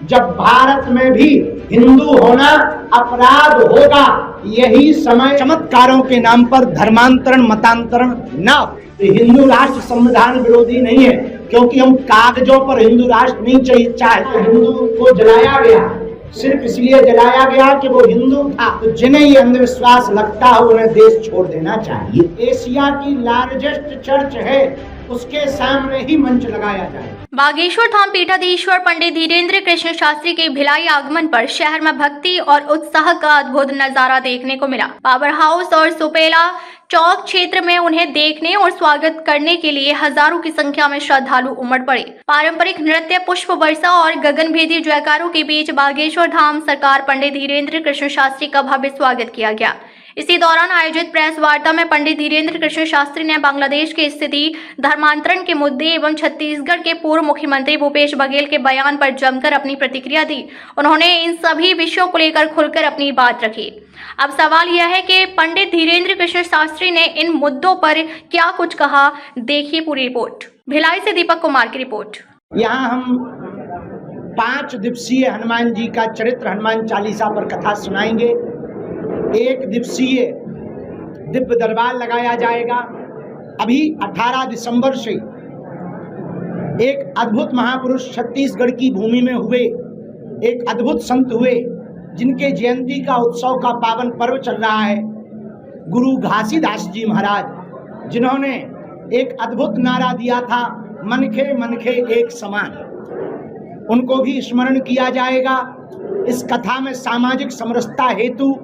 जब भारत में भी हिंदू होना अपराध होगा, यही समय चमत्कारों के नाम पर धर्मांतरण मतांतरण न। हिंदू राष्ट्र संविधान विरोधी नहीं है, क्योंकि हम कागजों पर हिंदू राष्ट्र नहीं चाहते। हिंदू को जलाया गया सिर्फ इसलिए जलाया गया कि वो हिंदू था। तो जिन्हें ये अंधविश्वास लगता हो उन्हें देश छोड़ देना चाहिए। एशिया की लार्जेस्ट चर्च है, उसके सामने ही मंच लगाया जाए। बागेश्वर धाम पीठाधीश्वर पंडित धीरेन्द्र कृष्ण शास्त्री के भिलाई आगमन पर शहर में भक्ति और उत्साह का अद्भुत नजारा देखने को मिला। पावर हाउस और सुपेला चौक क्षेत्र में उन्हें देखने और स्वागत करने के लिए हजारों की संख्या में श्रद्धालु उमड़ पड़े। पारंपरिक नृत्य, पुष्प वर्षा और गगनभेदी जयकारों के बीच बागेश्वर धाम सरकार पंडित धीरेन्द्र कृष्ण शास्त्री का भव्य स्वागत किया गया। इसी दौरान आयोजित प्रेस वार्ता में पंडित धीरेन्द्र कृष्ण शास्त्री ने बांग्लादेश की स्थिति, धर्मांतरण के मुद्दे एवं छत्तीसगढ़ के पूर्व मुख्यमंत्री भूपेश बघेल के बयान पर जमकर अपनी प्रतिक्रिया दी। उन्होंने इन सभी विषयों को लेकर खुलकर अपनी बात रखी। अब सवाल यह है कि पंडित धीरेन्द्र कृष्ण शास्त्री ने इन मुद्दों पर क्या कुछ कहा। देखिए पूरी रिपोर्ट। भिलाई से दीपक कुमार की रिपोर्ट। यहाँ हम 5 दिवसीय हनुमान जी का चरित्र हनुमान चालीसा पर कथा सुनाएंगे। 1 दिवसीय दिव्य दरबार लगाया जाएगा। अभी 18 दिसंबर से एक अद्भुत महापुरुष छत्तीसगढ़ की भूमि में हुए, एक अद्भुत संत हुए जिनके जयंती का उत्सव का पावन पर्व चल रहा है। गुरु घासीदास जी महाराज, जिन्होंने एक अद्भुत नारा दिया था, मनखे मनखे एक समान, उनको भी स्मरण किया जाएगा। इस कथा में सामाजिक समरसता हेतु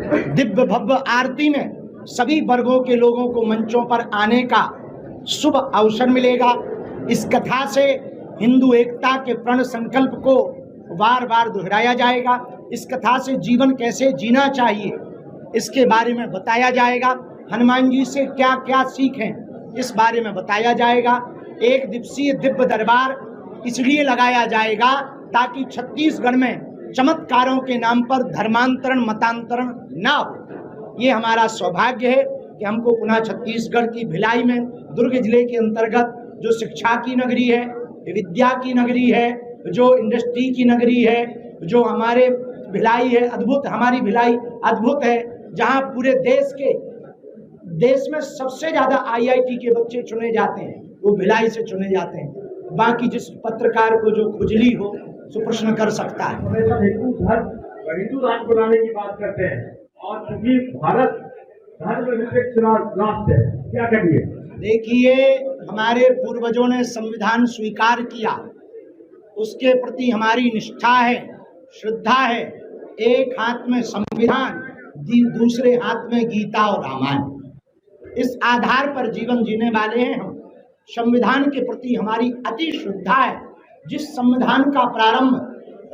दिव्य भव्य आरती में सभी वर्गों के लोगों को मंचों पर आने का शुभ अवसर मिलेगा। इस कथा से हिंदू एकता के प्रण संकल्प को बार बार दोहराया जाएगा। इस कथा से जीवन कैसे जीना चाहिए इसके बारे में बताया जाएगा। हनुमान जी से क्या क्या सीखें इस बारे में बताया जाएगा। 1 दिवसीय दिव्य दरबार इसलिए लगाया जाएगा ताकि छत्तीसगढ़ में चमत्कारों के नाम पर धर्मांतरण मतांतरण न हो। ये हमारा सौभाग्य है कि हमको पुनः छत्तीसगढ़ की भिलाई में, दुर्ग जिले के अंतर्गत, जो शिक्षा की नगरी है, विद्या की नगरी है, जो इंडस्ट्री की नगरी है, जो हमारे भिलाई है अद्भुत, हमारी भिलाई अद्भुत है, जहाँ पूरे देश में सबसे ज्यादा IIT के बच्चे चुने जाते हैं, वो भिलाई से चुने जाते हैं। बाकी जिस पत्रकार को जो खुजली हो सो प्रश्न कर सकता है। हिंदू राष्ट्र बनाने की बात करते हैं और चूंकि भारत धर्मनिरपेक्ष राष्ट्र है, क्या करिए? देखिए, हमारे पूर्वजों ने संविधान स्वीकार किया, उसके प्रति हमारी निष्ठा है, श्रद्धा है। एक हाथ में संविधान, दूसरे हाथ में गीता और रामायण, इस आधार पर जीवन जीने वाले हैं हम। संविधान के प्रति हमारी अति श्रद्धा है। जिस संविधान का प्रारंभ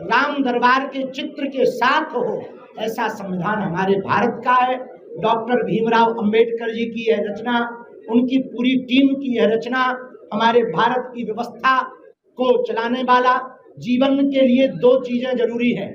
राम दरबार के चित्र के साथ हो, ऐसा संविधान हमारे भारत का है। डॉक्टर भीमराव अंबेडकर जी की यह रचना, उनकी पूरी टीम की यह रचना हमारे भारत की व्यवस्था को चलाने वाला। जीवन के लिए 2 चीजें जरूरी है,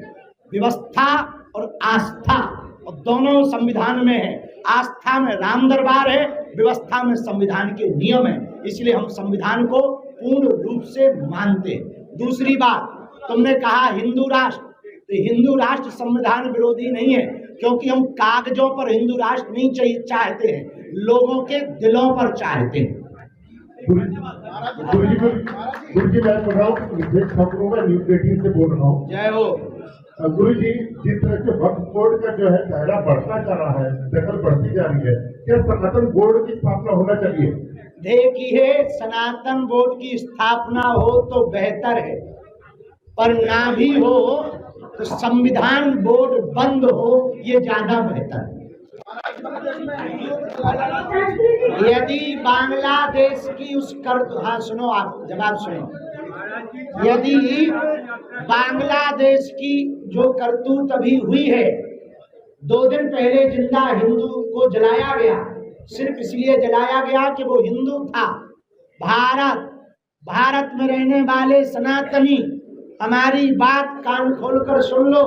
व्यवस्था और आस्था, और दोनों संविधान में है। आस्था में राम दरबार है, व्यवस्था में संविधान के नियम है। इसलिए हम संविधान को पूर्ण रूप से मानते हैं। दूसरी बात, तुमने कहा हिंदू राष्ट्र, तो हिंदू राष्ट्र संविधान विरोधी नहीं है, क्योंकि हम कागजों पर हिंदू राष्ट्र नहीं चाहते हैं, लोगों के दिलों पर चाहते हैं। जय हो। गुरु जी, जिस तरह से वक्फ बोर्ड का जो है दायरा बढ़ता जा रहा है, दखल बढ़ती जा रही है, क्या सनातन बोर्ड की स्थापना होना चाहिए? देखिए, सनातन बोर्ड की स्थापना हो तो बेहतर है, पर ना भी हो तो संविधान बोर्ड बंद हो, ये ज्यादा बेहतर है। यदि बांग्लादेश की हाँ सुनो, आप जवाब सुनो। यदि बांग्लादेश की जो करतूत अभी हुई है, 2 दिन पहले जिंदा हिंदू को जलाया गया, सिर्फ इसलिए जलाया गया कि वो हिंदू था। भारत में रहने वाले सनातनी, हमारी बात कान खोलकर सुन लो।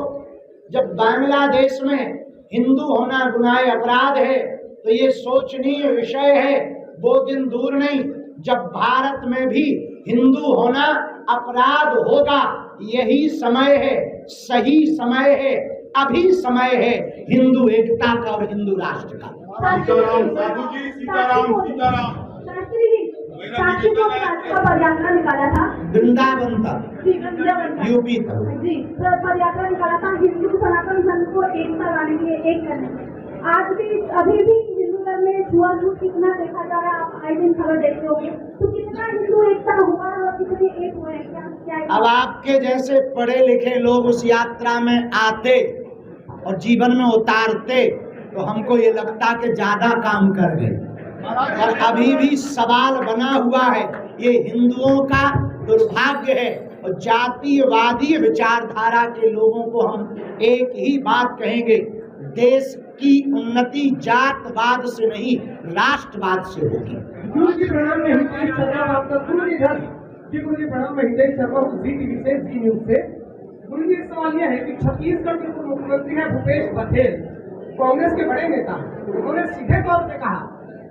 जब बांग्लादेश में हिंदू होना गुनाह अपराध है, तो ये सोचनीय विषय है। वो दिन दूर नहीं जब भारत में भी हिंदू होना अपराध होगा। यही समय है, सही समय है, अभी समय है हिंदू एकता का और हिंदू राष्ट्र का। सीताराम साधु जी, सीताराम सीताराम। शास्त्री जी, साक्षी को पदयात्रा निकाला था वृंदावन तक, जी, वृंदावन तक। यूपी तक जी, पदयात्रा निकाला था हिंदू सनातन धर्म को एकता लाने के लिए, एक करने के लिए। आज भी अभी भी हिंदू धर्म में छुआछूत कितना देखा जा रहा है, आप आए दिन खबर देखते होंगे, तो कितना हिंदू एकता हुआ है और कितने एक हुए हैं, क्या अब आपके जैसे पढ़े लिखे लोग उस यात्रा में आते और जीवन में उतारते तो हमको ये लगता कि ज्यादा काम कर गए। और अभी भी सवाल बना हुआ है, ये हिंदुओं का दुर्भाग्य है। और जातीयवादी विचारधारा के लोगों को हम एक ही बात कहेंगे, देश की उन्नति जातवाद से नहीं राष्ट्रवाद से होगी। गुरु जी प्रणाम, मैं हितेश शर्मा बात कर गुरु जी प्रणाम, मैं हितेश शर्मा जी टीवी से, जी न्यूज से। गुरु जी, एक सवाल यह है कि छत्तीसगढ़ के पूर्व मुख्यमंत्री हैं भूपेश बघेल, कांग्रेस के बड़े नेता, उन्होंने सीधे तौर पे कहा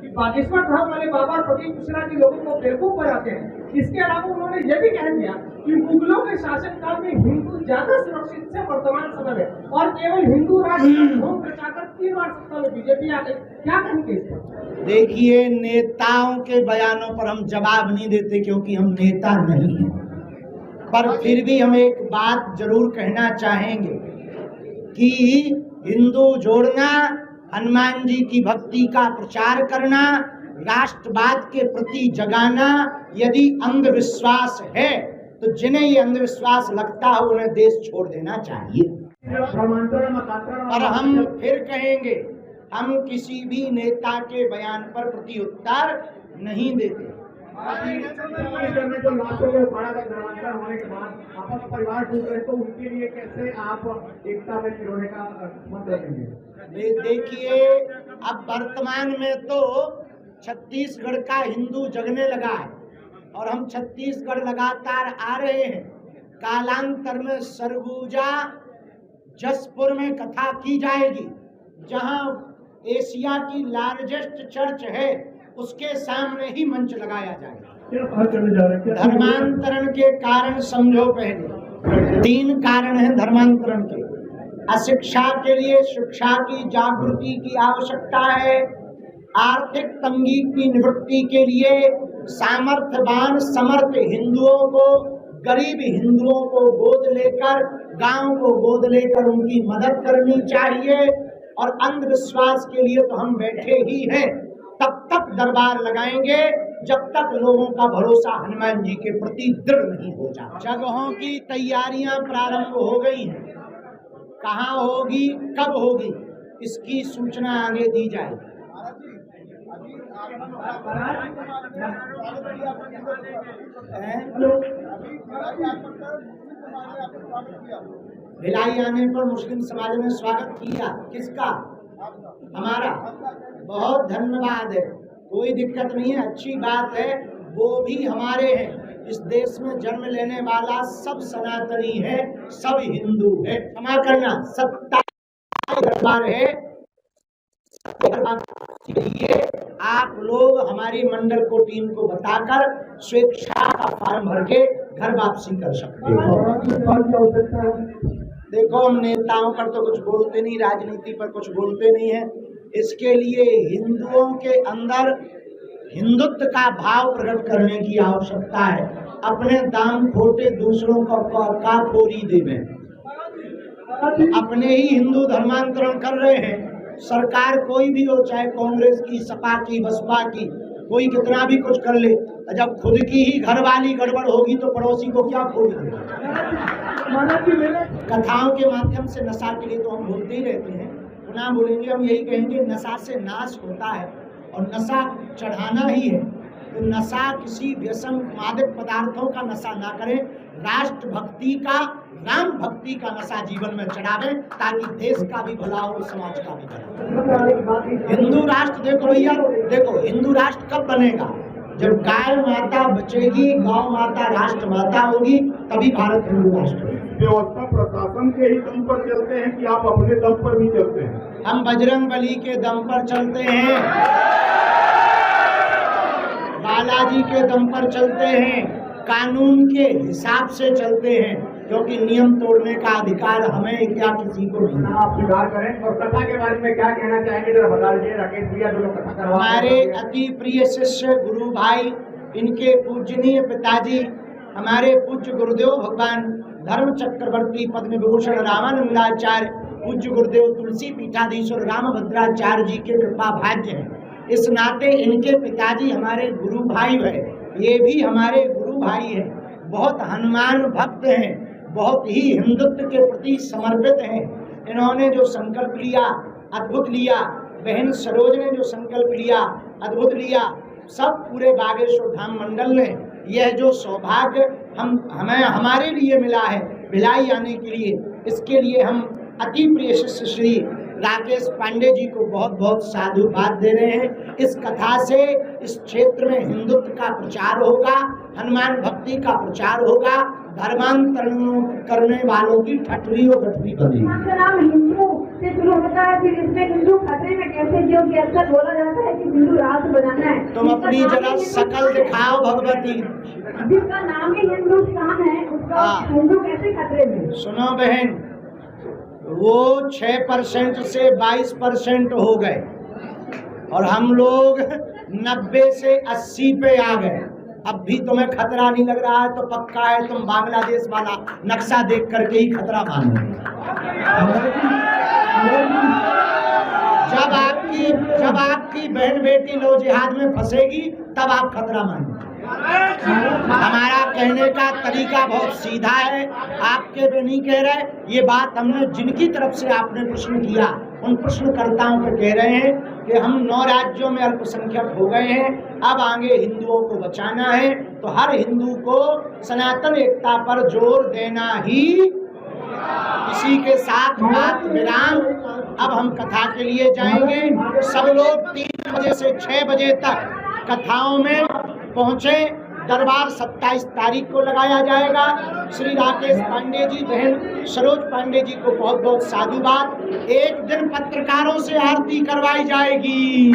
कि बागेश्वर धाम वाले बाबा प्रदीप मिश्रा जी लोगों को बेवकूफ बनाते हैं। इसके अलावा उन्होंने यह भी कह दिया कि मुगलों के शासनकाल में हिंदू ज्यादा सुरक्षित थे वर्तमान समय में, और केवल हिंदू राष्ट्र होम प्रचार 3 बार सत्ता में बीजेपी आ गई। क्या कहेंगे इस पर? देखिए, नेताओं के बयानों पर हम जवाब नहीं देते क्योंकि हम नेता नहीं हैं, पर फिर भी हम एक बात जरूर कहना चाहेंगे कि हिंदू जोड़ना, हनुमान जी की भक्ति का प्रचार करना, राष्ट्रवाद के प्रति जगाना यदि अंधविश्वास है तो जिन्हें ये अंधविश्वास लगता है उन्हें देश छोड़ देना चाहिए। और हम फिर कहेंगे, हम किसी भी नेता के बयान पर प्रत्युत्तर नहीं देते। जो लाखों लोग बड़ा धर्मांतरण होने के बाद आपका परिवार टूट रहे, तो उनके लिए कैसे आप एकता में पिरोने का मंत्र देंगे? देखिए, अब वर्तमान में तो छत्तीसगढ़ का हिंदू जगने लगा है और हम छत्तीसगढ़ लगातार आ रहे हैं। कालांतर में सरगुजा जसपुर में कथा की जाएगी, जहां एशिया की लार्जेस्ट चर्च है उसके सामने ही मंच लगाया जाएगा। धर्मांतरण के कारण समझो, पहले 3 कारण हैं धर्मांतरण के। अशिक्षा के लिए शिक्षा की जागृति की आवश्यकता है, आर्थिक तंगी की निवृत्ति के लिए सामर्थ्यवान समर्थ हिंदुओं को, गरीब हिंदुओं को गोद लेकर, गांव को गोद लेकर उनकी मदद करनी चाहिए। और अंधविश्वास के लिए तो हम बैठे ही हैं, तब तक दरबार लगाएंगे जब तक लोगों का भरोसा हनुमान जी के प्रति दृढ़ नहीं हो जाता। जगहों की तैयारियां प्रारंभ हो गई हैं, कहाँ होगी, कब होगी, इसकी सूचना आगे दी जाएगी। भिलाई आने पर मुस्लिम समाज ने स्वागत किया, किसका? हमारा। बहुत धन्यवाद है, कोई दिक्कत नहीं है, अच्छी बात है। वो भी हमारे हैं। इस देश में जन्म लेने वाला सब सनातनी है, सब हिंदू है। क्षमा करना, सत्ता दरबार है। आप लोग हमारी मंडल को, टीम को बताकर स्वेच्छा का फॉर्म भर के घर वापसी कर सकते हो। देखो, हम नेताओं पर तो कुछ बोलते नहीं, राजनीति पर कुछ बोलते नहीं है। इसके लिए हिंदुओं के अंदर हिंदुत्व का भाव प्रकट करने की आवश्यकता है। अपने दाम खोटे दूसरों का खोरी देवे। अपने ही हिंदू धर्मांतरण कर रहे हैं। सरकार कोई भी हो, चाहे कांग्रेस की, सपा की, बसपा की, कोई कितना भी कुछ कर ले, जब खुद की ही घरवाली गड़बड़ होगी तो पड़ोसी को क्या खोज देगा। कथाओं के माध्यम से नशा के लिए तो हम बोलते ही रहते हैं, पुनः बोलेंगे, हम यही कहेंगे, नशा से नाश होता है और नशा चढ़ाना ही है। तो नशा किसी व्यसन मादक पदार्थों का नशा ना करें, राष्ट्र भक्ति का, राम भक्ति का नशा जीवन में चढ़ावें, ताकि देश का भी भला हो, समाज का भी भला। हिंदू राष्ट्र, देखो भैया, देखो, हिंदू राष्ट्र कब बनेगा? जब गाय माता बचेगी, गौ माता राष्ट्र माता होगी, तभी भारत हिंदू राष्ट्र होगा। व्यवस्था प्रशासन के ही दम पर चलते हैं कि आप अपने दम पर भी चलते हैं? हम बजरंगबली के दम पर चलते हैं, बालाजी के दम पर चलते हैं, कानून के हिसाब से चलते हैं। क्योंकि नियम तोड़ने का अधिकार हमें क्या किसी को नहीं। आप स्वीकार करें। और कथा के बारे में क्या कहना चाहेंगे, जरा बता दीजिए। राकेश भैया जो लोग कथा करवा रहे हैं। हमारे अति प्रिय शिष्य गुरु भाई, इनके पूजनीय पिताजी हमारे पूज्य गुरुदेव भगवान धर्म चक्रवर्ती पद्म विभूषण रामानंदाचार्य पूज्य गुरुदेव तुलसी पीठाधीश्वर रामभद्राचार्य जी के कृपा भाग्य हैं। इस नाते इनके पिताजी हमारे गुरु भाई है, ये भी हमारे गुरु भाई हैं। बहुत हनुमान भक्त हैं, बहुत ही हिंदुत्व के प्रति समर्पित हैं। इन्होंने जो संकल्प लिया अद्भुत लिया, बहन सरोज ने जो संकल्प लिया अद्भुत लिया, सब पूरे बागेश्वर धाम मंडल ने यह जो सौभाग्य हमें हमारे लिए मिला है भिलाई आने के लिए, इसके लिए हम अति प्रिय शिष्य श्री राकेश पांडे जी को बहुत बहुत साधुवाद दे रहे हैं। इस कथा से इस क्षेत्र में हिंदुत्व का प्रचार होगा, हनुमान भक्ति का प्रचार होगा, धर्मांतरण करने वालों की ठठरी और गठरी बनेगी। आपका नाम हिंदू से शुरू होता है, फिर इसमें हिंदू खतरे में कैसे जो कि अक्सर बोला जाता है कि हिंदू राष्ट्र बनाना है। तुम अपनी जरा शकल दिखाओ भगवती। जिसका नाम ही हिंदुस्तान है उसका हिंदू कैसे खतरे में। सुनो बहन, वो 6% से 22% हो गए और हम लोग 90 से 80 पे आ गए। अब भी तुम्हें खतरा नहीं लग रहा है तो पक्का है तुम बांग्लादेश वाला नक्शा देख करके ही खतरा मानोगे। जब आपकी बहन बेटी लो जिहाद में फंसेगी तब आप खतरा मानोगे। हमारा कहने का तरीका बहुत सीधा है, आपके भी नहीं कह रहे। ये बात हमने जिनकी तरफ से आपने प्रश्न किया उन प्रश्नकर्ताओं पे कह रहे हैं कि हम 9 राज्यों में अल्पसंख्यक हो गए हैं, अब आगे हिंदुओं को बचाना है तो हर हिंदू को सनातन एकता पर जोर देना ही। इसी के साथ बात विराम। अब हम कथा के लिए जाएंगे। सब लोग 3 बजे से 6 बजे तक कथाओं में पहुंचे। दरबार 27 तारीख को लगाया जाएगा। श्री राकेश पांडे जी, बहन सरोज पांडे जी को बहुत बहुत साधुवाद। एक दिन पत्रकारों से आरती करवाई जाएगी।